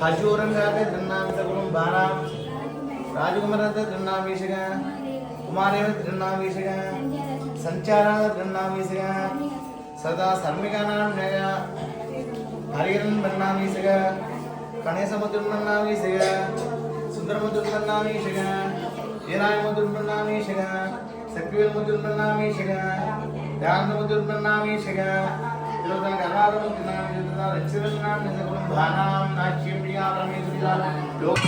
खजूरंगाते त्रिनामितगुणं बारा राजकुमारते त्रिनामीशगा कुमारेव त्रिनामीशगा संचाराते त्रिनामीशगा सदा सर्मिकानां नया हरिहरन त्रिनामीशगा गणेशमुद्रं त्रिनामीशगा सुंदरमुद्रं त्रिनामीशगा वीरायमुद्रं त्रिनामीशगा शक्तिवेलमुद्रं त्रिनामीशगा ध्यानमुद्रं त्रिनामीशगा इलोदन गणारं त्रिनामीशगा रक्षितनां नगुणं भानां नाच्यं प्रिया परमेश्वरिया लोक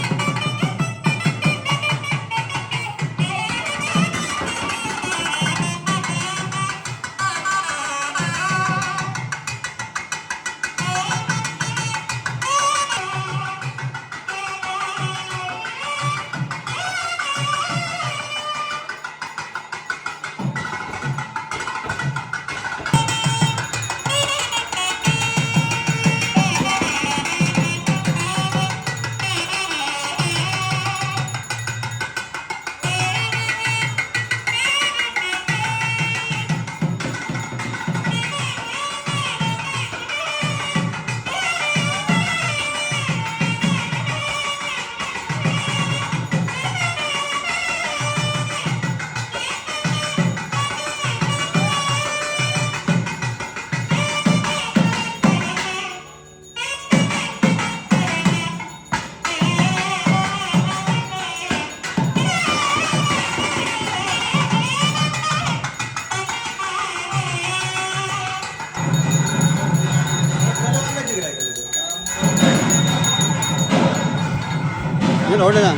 ये रोड है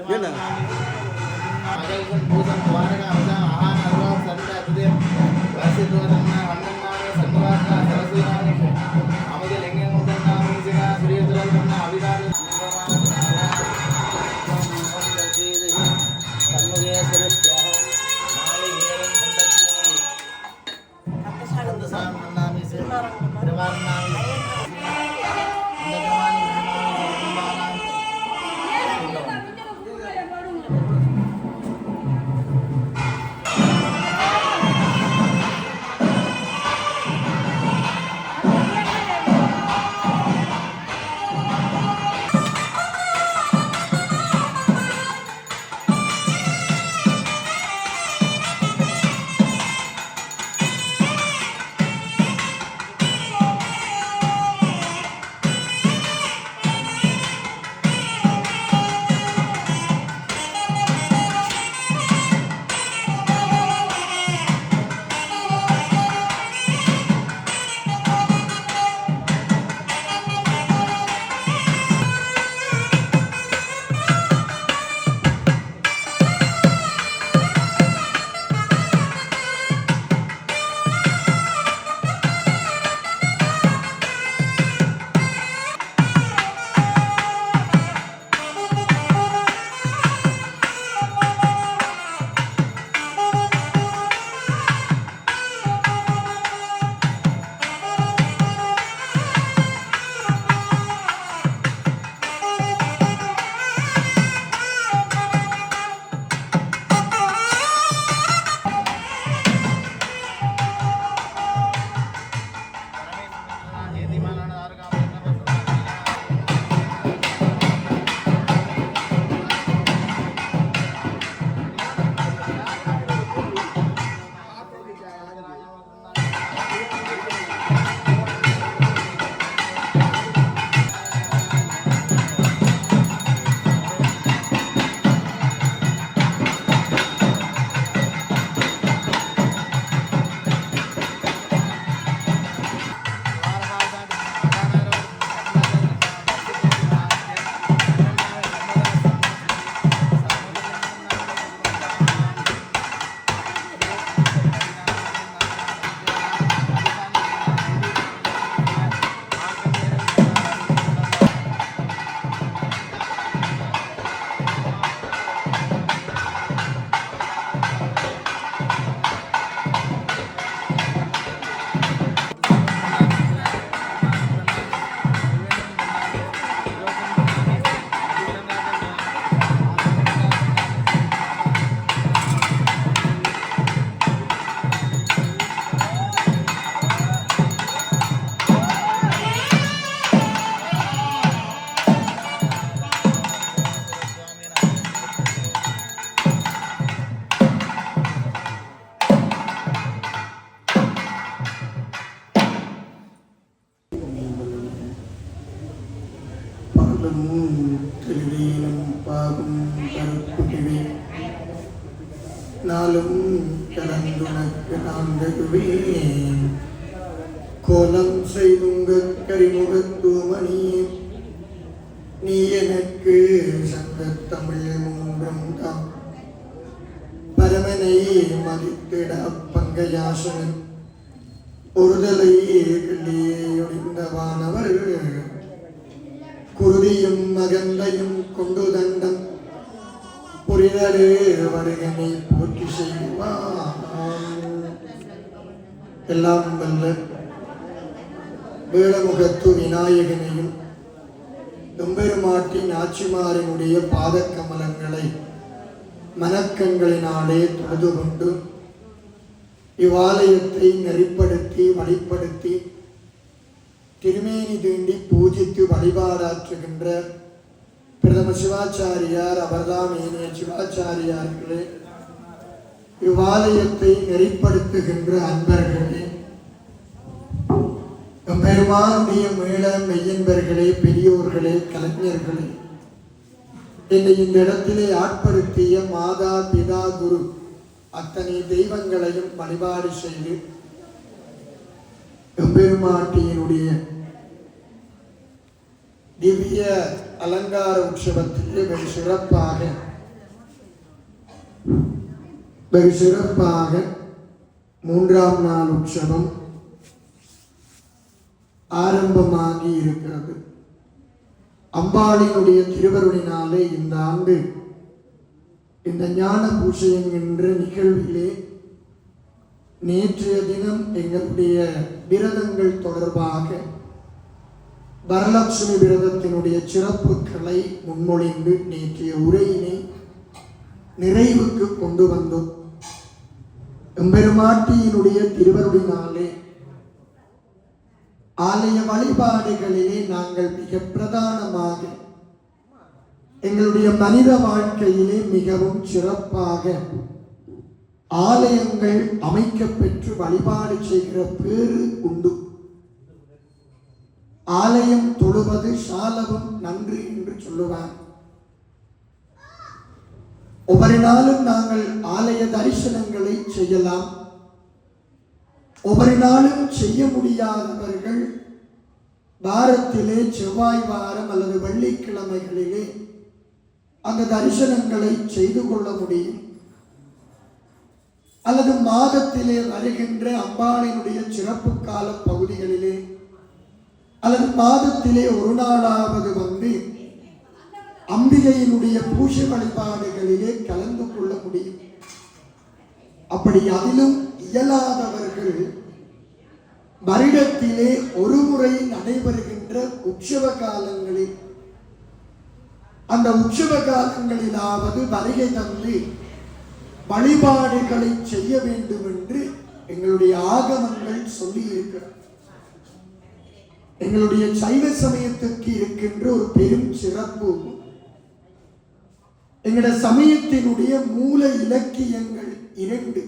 ये ना நாளும் திருவேனும் பாகும் கருப்புகிவே நாளும் கலந்துனக்கு நான் தருவேன் கோலம் செய்துங்க கரிமுகத்துமணியே நீ எனக்கு சங்கத் தமிழ் மூன்றும் தான் பரமனை மதித்திட பங்கயாசனன் ஒருதலை கிள்ளியொழிந்த வானவர் குருதியும் மகந்தையும் கொண்டு தண்டம் புரிதரு வருகனை போற்றி செய்வான். எல்லாம் வல்ல வேளமுகத்து விநாயகனையும் எம்பெருமாட்டின் ஆட்சிமாரினுடைய பாதக்கமலங்களை மனக்கண்களினாலே தொழுது கொண்டு இவ்வாலயத்தை நெறிப்படுத்தி வழிப்படுத்தி திருமேனி தீண்டி பூஜித்து வழிபாடாற்றுகின்ற பிரதம சிவாச்சாரியார் அவர்தாம் ஏனைய சிவாச்சாரியார்களே, இவ்வாலயத்தை நெறிப்படுத்துகின்ற அன்பர்களே, பெருமானுடைய மேள மெய்யன்பர்களே, பெரியோர்களே, கலைஞர்களே, என்னை இந்த இடத்திலே ஆட்படுத்திய மாதா பிதா குரு அத்தனை தெய்வங்களையும் வழிபாடு செய்து எம்பெருமாட்டியினுடைய திவ்ய அலங்கார உற்சவத்திலே வெகு சிறப்பாக மூன்றாம் நாள் உற்சவம் ஆரம்பமாகி இருக்கிறது. அம்பாளினுடைய திருவருளினாலே இந்த ஆண்டு இந்த ஞான பூஜை என்கின்ற நிகழ்விலே நேற்றைய தினம் எங்களுடைய விரதங்கள் தொடர்பாக வரலட்சுமி விரதத்தினுடைய சிறப்புகளை முன்மொழிந்து நேற்றைய உரையினை நிறைவுக்கு கொண்டு வந்தோம். எம்பெருமாட்டியினுடைய திருவருளினாலே ஆலய வழிபாடுகளிலே நாங்கள் மிக பிரதானமாக எங்களுடைய மனித வாழ்க்கையிலே மிகவும் சிறப்பாக ஆலயங்கள் அமைக்கப்பெற்று வழிபாடு செய்கிற பேறு உண்டு. ஆலயம் தொழுவது சாலவும் நன்று என்று சொல்லுவார். ஒவ்வொரு நாளும் நாங்கள் ஆலய தரிசனங்களை செய்யலாம். ஒவ்வொரு நாளும் செய்ய முடியாதவர்கள் வாரத்திலே செவ்வாய் வாரம் அல்லது வெள்ளிக்கிழமைகளிலே அந்த தரிசனங்களை செய்து கொள்ள முடியும். அல்லது மாதத்திலே வருகின்ற அம்பாளினுடைய சிறப்பு கால பகுதிகளிலே அல்லது மாதத்திலே ஒரு நாளாவது வந்து அம்பிகையினுடைய பூஜை வழிபாடுகளிலே கலந்து கொள்ள முடியும். அப்படி அதிலும் இயலாதவர்கள் வருடத்திலே ஒரு முறை நடைபெறுகின்ற உற்சவ காலங்களில் அந்த உற்சவ காலங்களிலாவது வருகை தந்து வழிபாடுகளை செய்ய வேண்டும் என்று எங்களுடைய ஆகமங்கள் சொல்லி இருக்கிறார். எங்களுடைய சைவ சமயத்துக்கு இருக்கின்ற ஒரு பெரும் சிறப்பு, எங்களுடைய சமயத்தினுடைய மூல இலக்கியங்கள் இரண்டு.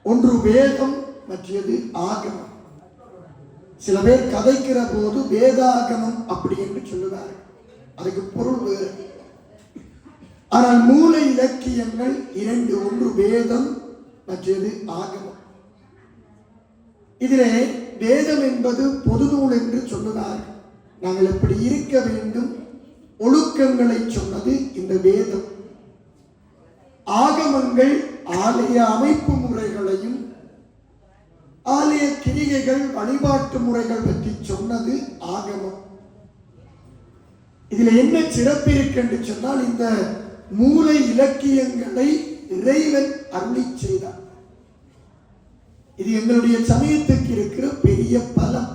ஒன்று வேதம், மற்றது ஆகமம். சில பேர் கதைக்கிற போது வேதாகமம் அப்படி என்று சொல்லுவார்கள், அதுக்கு பொருள் வேறு. ஆனால் மூல இலக்கியங்கள் இரண்டு, ஒன்று வேதம், மற்றது ஆகமம். இதிலே வேதம் என்பது பொது நூல் என்று சொல்லுவார்கள். நாங்கள் எப்படி இருக்க வேண்டும், ஒழுக்கங்களை சொன்னது இந்த வேதம். ஆகமங்கள் ஆலய அமைப்பு முறைகளையும் ஆலய கிரிகைகள் வழிபாட்டு முறைகள் பற்றி சொன்னது ஆகமம். இதுல என்ன சிறப்பு இருக்கு என்று சொன்னால், இந்த மூல இலக்கியங்களை இறைவன் அருளி செய்தார். இது எங்களுடைய சமயத்துக்கு இருக்கிற பெரிய பலம்.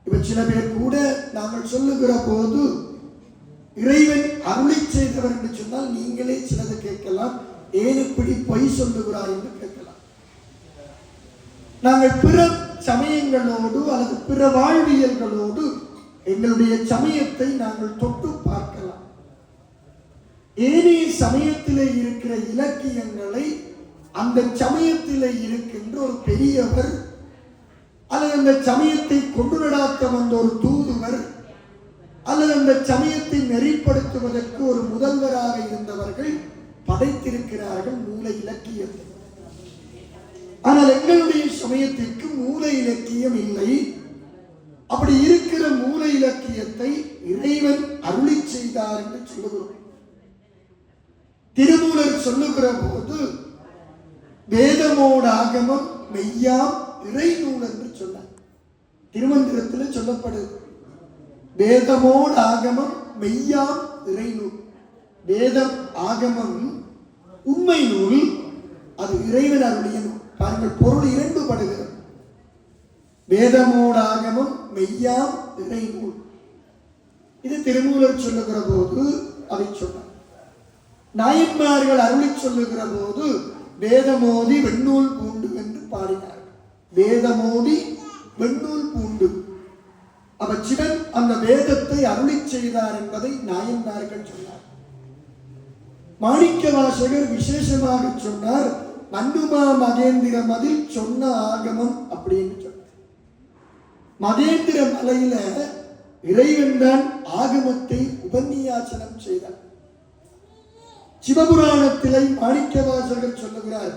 இப்ப சில பேர் கூட நாங்கள் சொல்லுகிற போது இறைவன் அருளி செய்தவர் என்று சொன்னால் நீங்களே சிலது கேட்கலாம், ஏன் இப்படி பொய் சொல்லுகிறார் என்று கேட்கலாம். நாங்கள் பிற சமயங்களோடு அல்லது பிற வாழ்வியல்களோடு எங்களுடைய சமயத்தை நாங்கள் தொட்டு பார்க்கலாம். ஏனைய சமயத்திலே இருக்கிற இலக்கியங்களை அந்த சமயத்திலே இருக்கின்ற ஒரு பெரியவர் அல்லது அந்த சமயத்தை கொண்டு நடாத்த வந்த ஒரு தூதுவர் அல்லது அந்த சமயத்தை நெறிப்படுத்துவதற்கு ஒரு முதல்வராக இருந்தவர்கள் படைத்திருக்கிறார்கள் மூல இலக்கியத்தை. ஆனால் எங்களுடைய சமயத்திற்கு மூல இலக்கியம் இல்லை. அப்படி இருக்கிற மூல இலக்கியத்தை இறைவன் அருளி செய்தார் என்று சொல்லுகிறோம். திருமூலர் சொல்லுகிற போது வேதமோடு ஆகமம் மெய்யாம் இறை நூல் என்று சொன்னார். திருமந்திரத்தில் சொல்லப்படுது வேதமோடு ஆகமம் மெய்யாம் இறை நூல். வேதம் ஆகமம் உண்மை நூல், அது இறைவன் அருளிய நூல். பாருங்கள், பொருள் இரண்டுபடுகிறது. வேதமோடு ஆகமம் மெய்யாம் இறை நூல். இது திருமூலர் சொல்லுகிற போது அதை சொன்னார். நாயன்மார்கள் அருளி சொல்லுகிற போது வேதமோதி வெண்ணூல் பூண்டு என்று பாடினார். வேதமோதி வெண்ணூல் பூண்டு. அப்ப சிவன் அந்த வேதத்தை அருளி செய்தார் என்பதை நாயன்மார்கள் சொன்னார். மாணிக்க வாசகர் விசேஷமாக சொன்னார், மன்னுமா மகேந்திர மதில் சொன்ன ஆகமம் அப்படின்னு சொன்னார். மகேந்திர மலையில இறைவன் தான் ஆகமத்தை உபன்யாசனம் செய்தார். சிவபுராணத்திலே மாணிக்க வாசகர் சொல்லுகிறார்,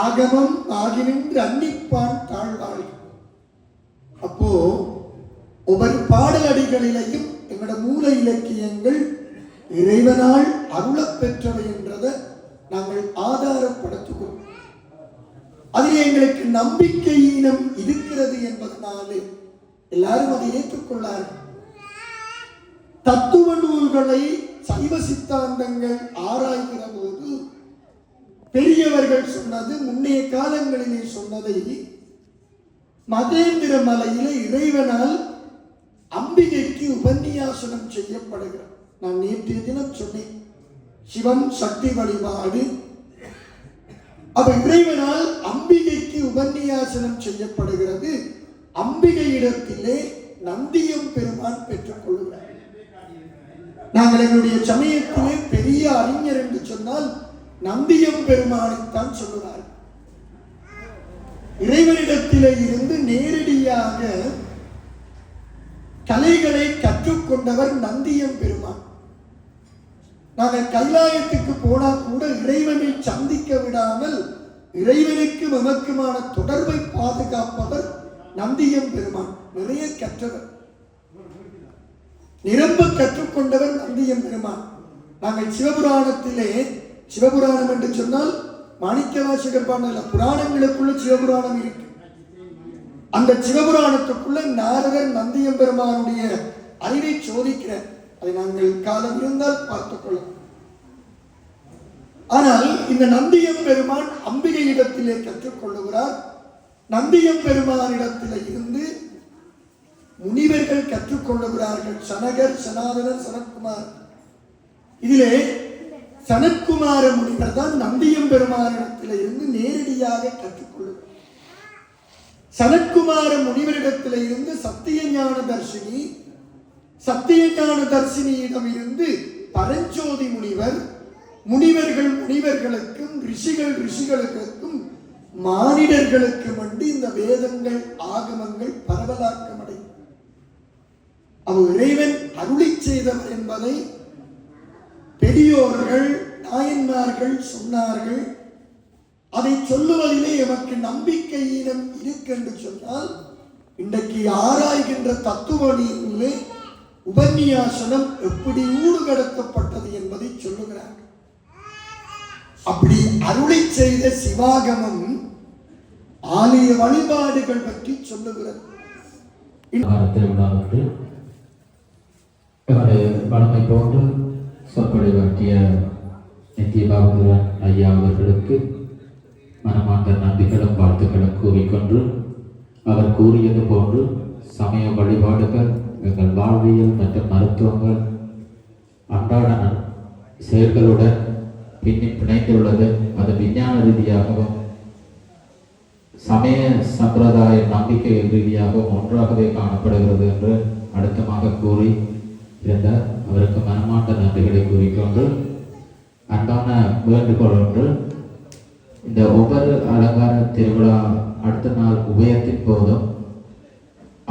ஆகமம் ஆகினின்று அன்னிப்பான் தாழ்வாள். அப்போ ஒவ்வொரு பாடல் அடிகளிலையும் எங்களோட மூல இலக்கியங்கள் இறைவனால் அருளப் பெற்றவை என்றதை நாங்கள் ஆதாரப்படுத்துகிறோம். அதில் எங்களுக்கு நம்பிக்கையினம் இருக்கிறது என்பதனாலே எல்லாரும் அதை ஏற்றுக்கொள்ளார்கள். தத்துவ நூல்களை சைவ சித்தாந்தங்கள் ஆராய்கிற போது பெரியவர்கள் சொன்னது, முன்னைய காலங்களிலே சொன்னதை மகேந்திர மலையில இறைவனால் அம்பிகைக்கு உபன்யாசனம் செய்யப்படுகிறார். நான் நேற்றைய தினம் சொன்னேன், சிவன் சக்தி வழிபாடு. அப்ப இறைவனால் அம்பிகைக்கு உபன்யாசனம் செய்யப்படுகிறது. அம்பிகையிடத்திலே நந்தியம் பெருமான் பெற்றுக் கொள்கிறார். நாங்கள் எங்களுடைய சமயத்திலே பெரிய அறிஞர் என்று சொன்னால் நந்தியம் பெருமானைத்தான் சொல்லுவார். இறைவனிடத்திலே இருந்து நேரடியாக கலைகளை கற்றுக்கொண்டவர் நந்தியம் பெருமான். நாங்கள் கைலாயத்துக்கு போனா கூட இறைவனை சந்திக்க விடாமல் இறைவனுக்கு நமக்குமான தொடர்பை பாதுகாப்பவர் நந்தியம் பெருமான். நிறைய கற்றவர், நிரம்ப கற்றுக்கொண்டவர் நந்தியம் பெருமான். நாங்கள் சிவபுராணத்திலே, சிவபுராணம் என்று சொன்னால் மாணிக்க வாசகர் பாடல புராணங்களுக்குள்ள சிவபுராணம் இருக்கு. அந்த சிவபுராணத்துக்குள்ள நாரதர் நந்தியம் பெருமானுடைய அறிவை சோதிக்கிறார். அதை நாங்கள் காலம் இருந்தால் பார்த்துக் கொள்ளலாம். ஆனால் இந்த நந்தியம் பெருமான் அம்பிகை இடத்திலே கற்றுக்கொள்ளுகிறார். நந்தியம் பெருமானிடத்திலே இருந்து முனிவர்கள் கற்றுக்கொள்ளுகிறார்கள். சனகர், சனாதனர், சனத்குமார். இதிலே சனத்குமார முனிவர் தான் நந்தியம் பெருமானிடத்திலே இருந்து நேரடியாக கற்றுக்கொள்ளுகிறார். சனத்குமார முனிவரிடத்திலே இருந்து சத்தியஞான தர்சினி, சத்தியஞான தர்சினியிடம் இருந்து பரஞ்சோதி முனிவர், முனிவர்கள் முனிவர்களுக்கும் ரிஷிகள் ரிஷிகளுக்கும் மானிடர்களுக்கு மண்டி இந்த வேதங்கள் ஆகமங்கள் பரவலாக்கம் அடையும். அவர் இறைவன் அருளி செய்தவர் என்பதை பெரியோர்கள் நாயன்மார்கள் சொன்னார்கள். அதை சொல்லுவதிலே எமக்கு நம்பிக்கையினம் இருக்கென்று சொன்னால், இன்றைக்கு ஆராய்கின்ற தத்துவ நீரிலே உபன்யாசனம் எப்படி ஊடுகடத்தப்பட்டது என்பதை சொல்லுகிறார். அப்படி அருளி செய்த சிவாகமம் ஆலய வழிபாடுகள் பற்றி சொல்லுகிறது. வளமை போன்று சொற்பொழிவாற்றிய நித்திய பாபுரான் ஐயா அவர்களுக்கு மனமார்ந்த நன்றிகளும் வாழ்த்துக்களும் கூறிக்கொண்டு, அவர் கூறியது போன்று சமய வழிபாடுகள் எங்கள் வாழ்வியல் மற்றும் மருத்துவங்கள் அன்றாட செயல்களுடன் பிணைந்துள்ளது. அது விஞ்ஞான ரீதியாகவும் சமய சம்பிரதாய நம்பிக்கை ரீதியாகவும் ஒன்றாகவே காணப்படுகிறது என்று அழுத்தமாக கூறி இருந்தார். அவருக்கு மனமார்ந்த நன்றிகளை கூறிக்கொண்டு, அன்பான வேண்டுகோள் ஒன்று, இந்த ஒவ்வொரு அலங்கார திருவிழா அடுத்த நாள் உபயத்தின் போதும்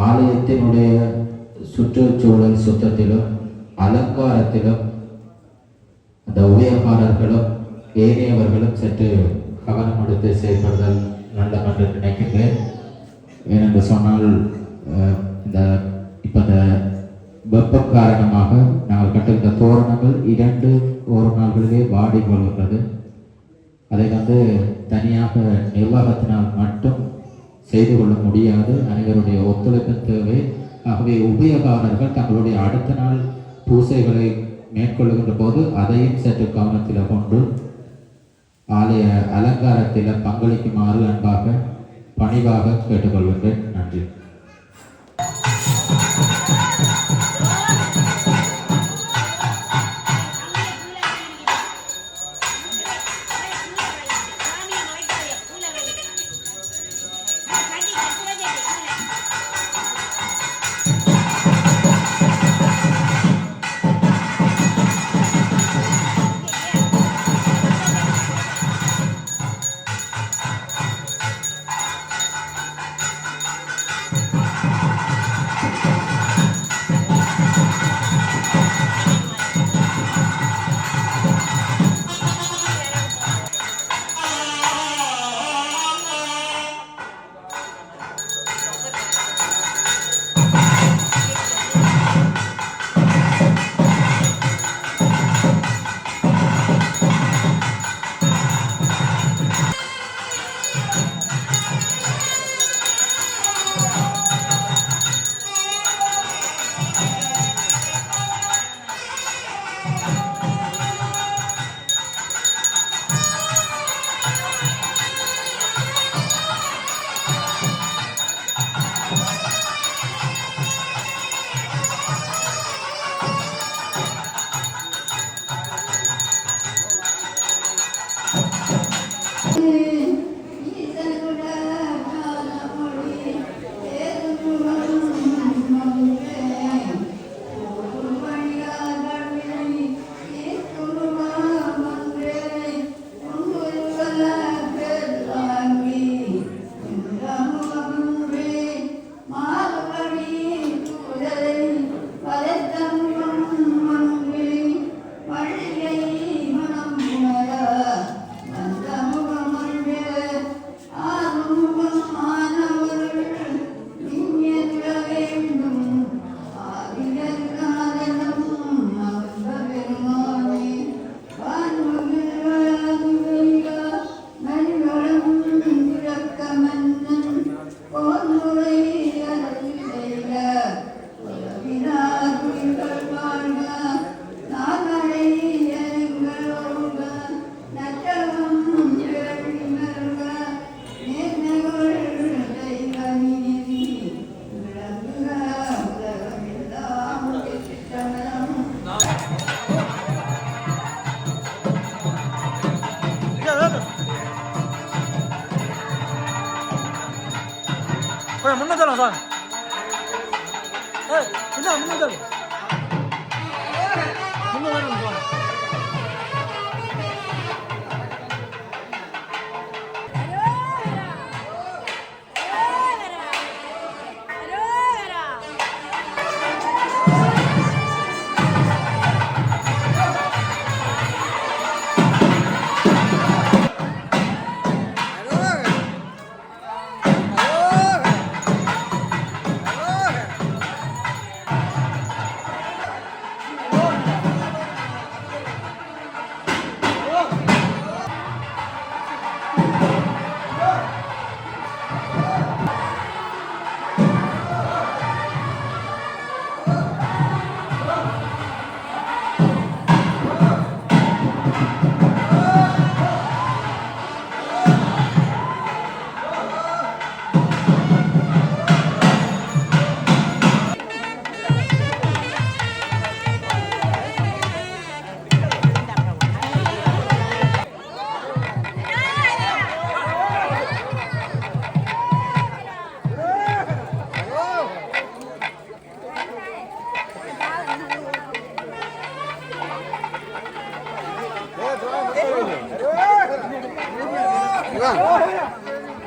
ஆலயத்தினுடைய சுற்றுச்சூழல் சுத்தத்திலும் அலங்காரத்திலும் அந்த உபயகாரர்களும் ஏனையவர்களும் சற்று கவனம் எடுத்து செயல்படுதல் நல்லம் என்று நினைக்கின்றேன். ஏனென்று சொன்னால் இந்த வெப்பம் காரணமாக நாங்கள் கட்டுகின்ற தோரணங்கள் 2 ஒரு நாள்களிலே வாடி கொள்கின்றது. அதை தனியாக நிர்வாகத்தினால் மட்டும் செய்து கொள்ள முடியாது. அனைவருடைய ஒத்துழைப்பு தேவை. ஆகவே உபயகாரர்கள் தங்களுடைய அடுத்த நாள் பூசைகளை மேற்கொள்ளுகின்ற போது அதையும் சற்று கவனத்தில் கொண்டு ஆலய அலங்காரத்தில் பங்களிக்குமாறு அன்பாக பணிவாக கேட்டுக்கொள்கின்றேன். நன்றி. முன்னதரம் சார் என்ன முன்னதரம் முன்னதரம் சார்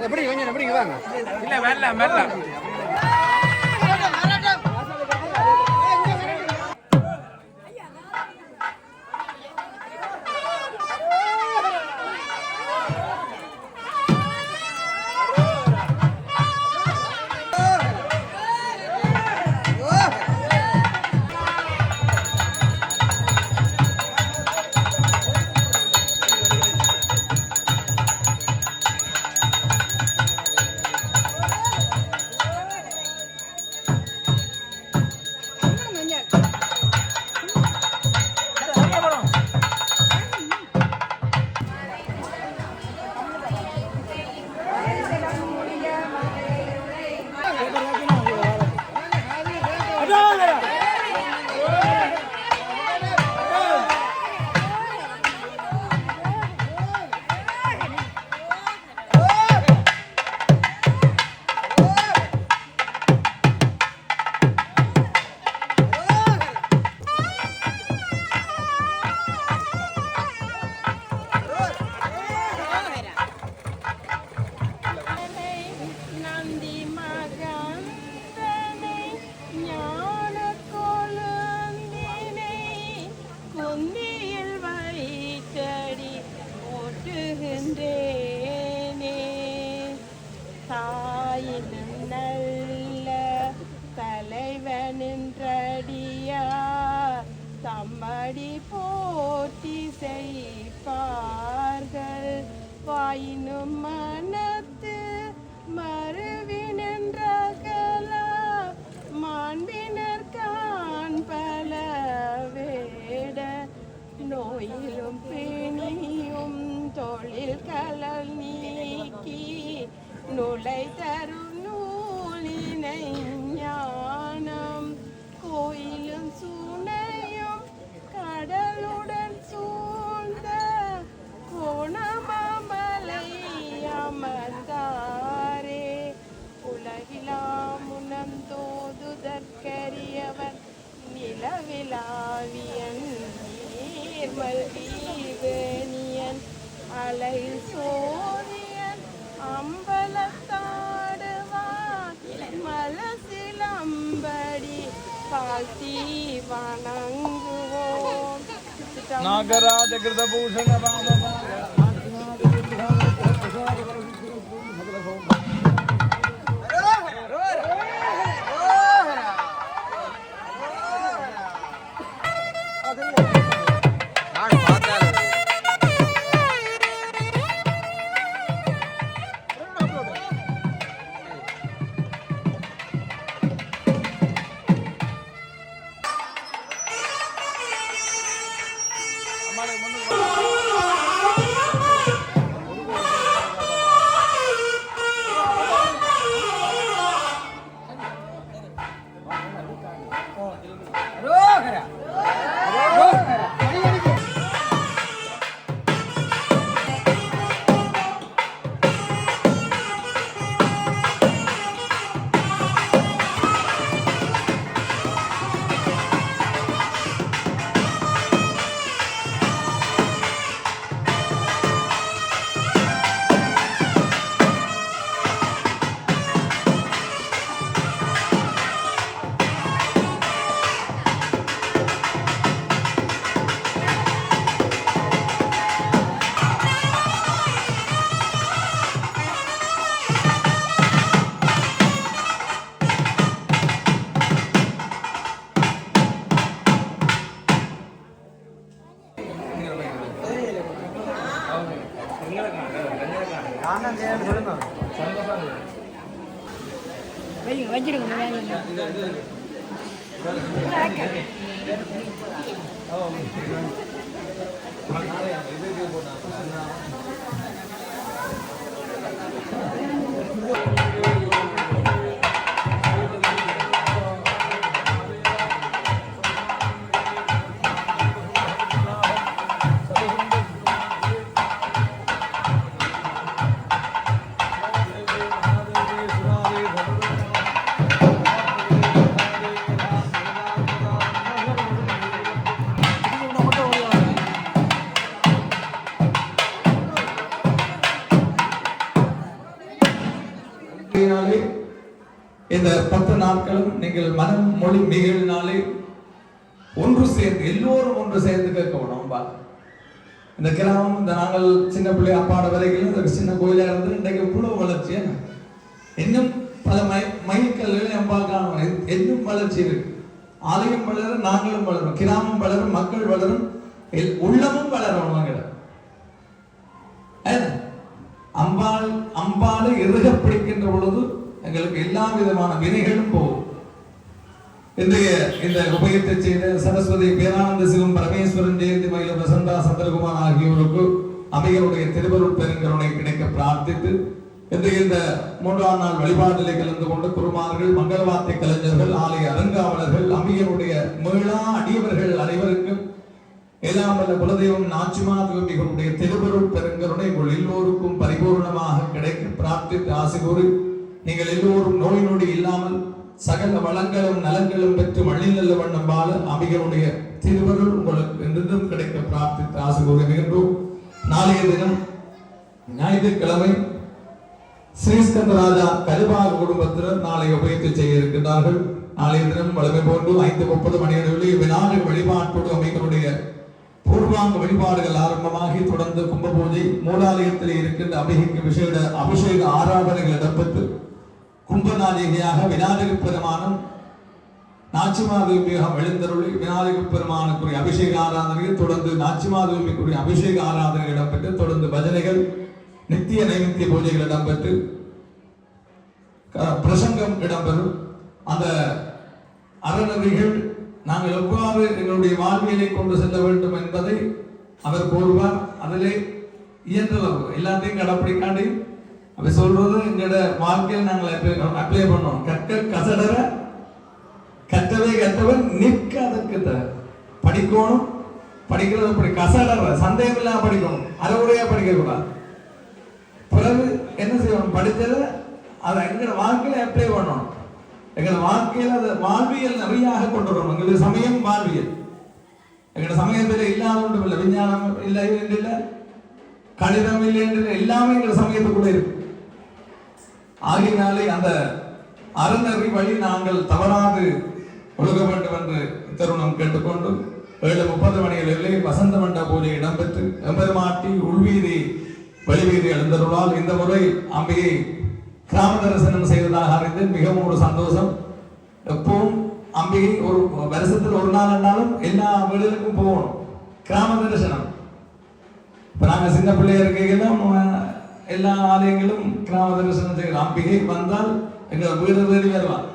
எப்படி கொஞ்சம் எப்படி வாங்க இல்ல வரலாம் வரலாம் நின்றடியார் தம்மடி போற்றி செய்ப்பார்கள். வாயினும் மனத்து மறுவினென்றகலா மாண்பினர் காண்பல வேட நோயிலும் பிணியும் தொழில் கலல் நீக்கி நுழை தரும் நூலினை ஞானம் கோயிலும் சுனையும் கடலுடன் சூழ்ந்த கோணமாமலை அமர்ந்தாரே. உலகிலாமுனம் தோதுதற்கரியவர் நிலவிலாவியன் நீர்மல்வேணியன் அலை சோதியன் அம்பலத்தாடுவான் மலசிலம்படி காசி வணங்குவோம். நாகராஜ கிருதபூஷண இந்த 10 நாட்களும் நீங்கள் மனம் மொழி மிகழினாலே ஒன்று சேர்ந்து எல்லோரும் ஒன்று சேர்ந்து கேட்கணும். இந்த கிராமம் இந்த நாங்கள் சின்ன பிள்ளை அப்பாட வரைக்கும் சின்ன கோயிலா இருந்து இன்றைக்கு இவ்வளவு வளர்ச்சி இன்னும் பல மைல்கல்கள் எம்பாக்கான இன்னும் வளர்ச்சி இருக்கு. ஆலயம் வளரும், நாங்களும் வளரும், கிராமம் வளரும், மக்கள் வளரும், உள்ளமும் வளரும். அம்பாலை இறுக பிடிக்கின்ற பொழுது எங்களுக்கு எல்லா விதமான வினைகளும் போகும். இன்றைய இந்த உபயத்தை செய்த சரஸ்வதி பேரானந்த சிவம் பரமேஸ்வரன் ஜெயந்தி மயில வசந்தா சந்திரகுமார் ஆகியோருக்கு அம்பிகையுடைய திருவருள் பெருங்கருணை கிடைக்க பிரார்த்தித்து இன்றைய இந்த 3ஆம் நாள் வழிபாட்டிலே கலந்து கொண்டு குருமார்கள், மங்களவாத்திய கலைஞர்கள், ஆலய அறங்காவலர்கள், அம்பிகையுடைய மீளா அடியவர்கள் அனைவருக்கும் எல்லாம் வல்ல குலதெய்வம் நாச்சிமா தேவிகளுடைய திருவருள் பெருங்கருணை உங்கள் எல்லோருக்கும் பரிபூர்ணமாக கிடைக்க பிரார்த்தித்து ஆசை கூறி நீங்கள் எல்லோரும் நோய் நொடி இல்லாமல் சகல வளங்களும் நலங்களும் பெற்று வழியில் நல்ல வண்ணம் வாழ அம்பிகையுடைய திருவருள் உங்களுக்கு என்றும் கிடைக்க பிரார்த்தித்து ஆசை கூறுகின்றோம். நாளைய தினம் ஞாயிற்றுக்கிழமை ஸ்ரீஸ்கந்தராஜா கருபாக குடும்பத்தினர் நாளை உபயத்தை செய்ய இருக்கின்றார்கள். நாளைய தினம் வழமை போன்று 5:30 மணியளவில் விநாயகர் வழிபாட்டோடு அம்பிகையுடைய பூர்வாங்க வழிபாடுகள் ஆரம்பமாகி தொடர்ந்து கும்ப பூஜை, மூலாலயத்தில் இருக்கின்ற அம்பிகைக்கு விசேட அபிஷேக ஆராதனைகள் இடம்பெற்று கும்பநாயகியாக விநாயகர் பெருமானும் நாச்சிமாதேவியாக எழுந்தருளி விநாயகப் பெருமானுக்குரிய அபிஷேக ஆராதனைகள் தொடர்ந்து நாச்சிமாதேவிக்குரிய அபிஷேக ஆராதனை இடம்பெற்று தொடர்ந்து பஜனைகள் நித்திய நைமித்திய பூஜைகள் இடம்பெற்று பிரசங்கம் இடம்பெறும். அந்த அறநெறிகள் நாங்கள் எவ்வாறு எங்களுடைய வாழ்வியலை கொண்டு செல்ல வேண்டும் என்பதை அவர் கூறுவார். அதிலே இயன்றளவு எல்லாத்தையும் கடைப்பிடிக்காண்டி அப்படி சொல்றது எங்களோட வாழ்க்கையில் நாங்கள் அப்ளை பண்ணோம். கற்க கசடர கற்றவை கற்றவன் நிற்க அதற்கு படிக்கணும். படிக்கிறது அப்படி கசடர சந்தேகம் இல்லாம படிக்கணும், அறவுரையா படிக்க கூடாது. பிறகு என்ன செய்யணும், படிச்சதை அதை எங்களோட வாழ்க்கையில அப்ளை பண்ணணும். எங்களோட வாழ்க்கையில அதை வாழ்வியல் நிறையாக கொண்டு வரணும். எங்களுடைய சமயம் வாழ்வியல். எங்களோட சமயத்தில் இல்லாத ஒன்றும் இல்லை, விஞ்ஞானம் இல்லை என்று இல்லை, கணிதம் இல்லை என்று எல்லாமே எங்களோட சமயத்துக்குள்ள இருக்கு. ஆகினாலே அந்த அறநெறி வழி நாங்கள் தவறாது ஒழுக வேண்டும் என்று தருணம் கேட்டுக்கொண்டு 7:30 மணிகளிலே வசந்த மண்டப பூஜை இடம்பெற்று எம்பெருமாட்டி உள்வீதி வெளிவீதி எழுந்தருளால் இந்த முறை அம்பிகை கிராம தரிசனம் செய்வதாக அறிந்து மிகவும் ஒரு சந்தோஷம். எப்பவும் அம்பிகை ஒரு வருஷத்தில் ஒரு நாள் என்னாலும் எல்லா வீடுகளுக்கும் போகணும் கிராம தரிசனம். இப்ப நாங்க சின்ன பிள்ளையா இருக்கையெல்லாம் எல்லா ஆலயங்களும் கிராம தரிசனம் செய்கிற அம்பிகை வந்தால் எங்கள் வீடு தேடி வரலாம்.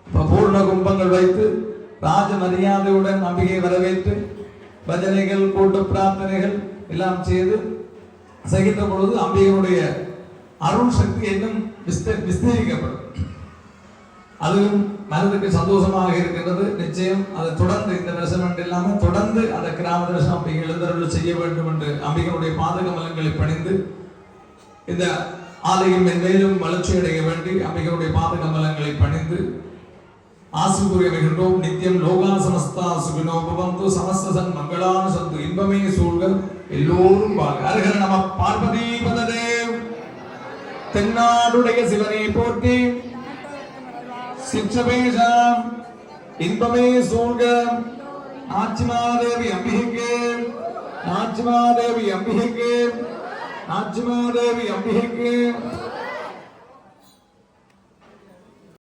இப்ப பூர்ண கும்பங்கள் வைத்து ராஜ மரியாதையுடன் அம்பிகை வரவேற்று பஜனைகள் கூட்டு பிரார்த்தனைகள் எல்லாம் செய்து செய்கின்ற பொழுது அம்பிகையுடைய அருள் சக்தி இன்னும் விஸ்தரிக்கப்படும். அதுவும் மனதுக்கு சந்தோஷமாக இருக்கின்றது. நிச்சயம் அதை தொடர்ந்து இந்த தரிசனம் இல்லாமல் தொடர்ந்து அந்த கிராம தரிசனம் அம்பிகை எழுந்தருள் செய்ய வேண்டும் என்று அம்பிகையுடைய பாதகமலங்களை பணிந்து இந்த ஆலயம் மேலும் வளர்ச்சி அடைய வேண்டி அம்பிகையுடைய பாதகமலங்களை பணிந்து ஆசி புரியமைகின்றோம். நித்தியம் லோகா சமஸ்தா சுகினோ பவந்து சமஸ்தன் மங்களானு சந்து இன்பமே சூழ்கள் எல்லோரும் வாழ்க. ஹர நம பார்வதி பததே. தென்னாடுடைய சிவனை போற்றி சிற்றபேஷாம் இன்பமே சூழ்க. நாச்சிமாதேவி அம்பிகைக்கு, நாச்சிமாதேவி அம்பிகைக்கு, நாச்சிமாதேவி அம்பிகைக்கு.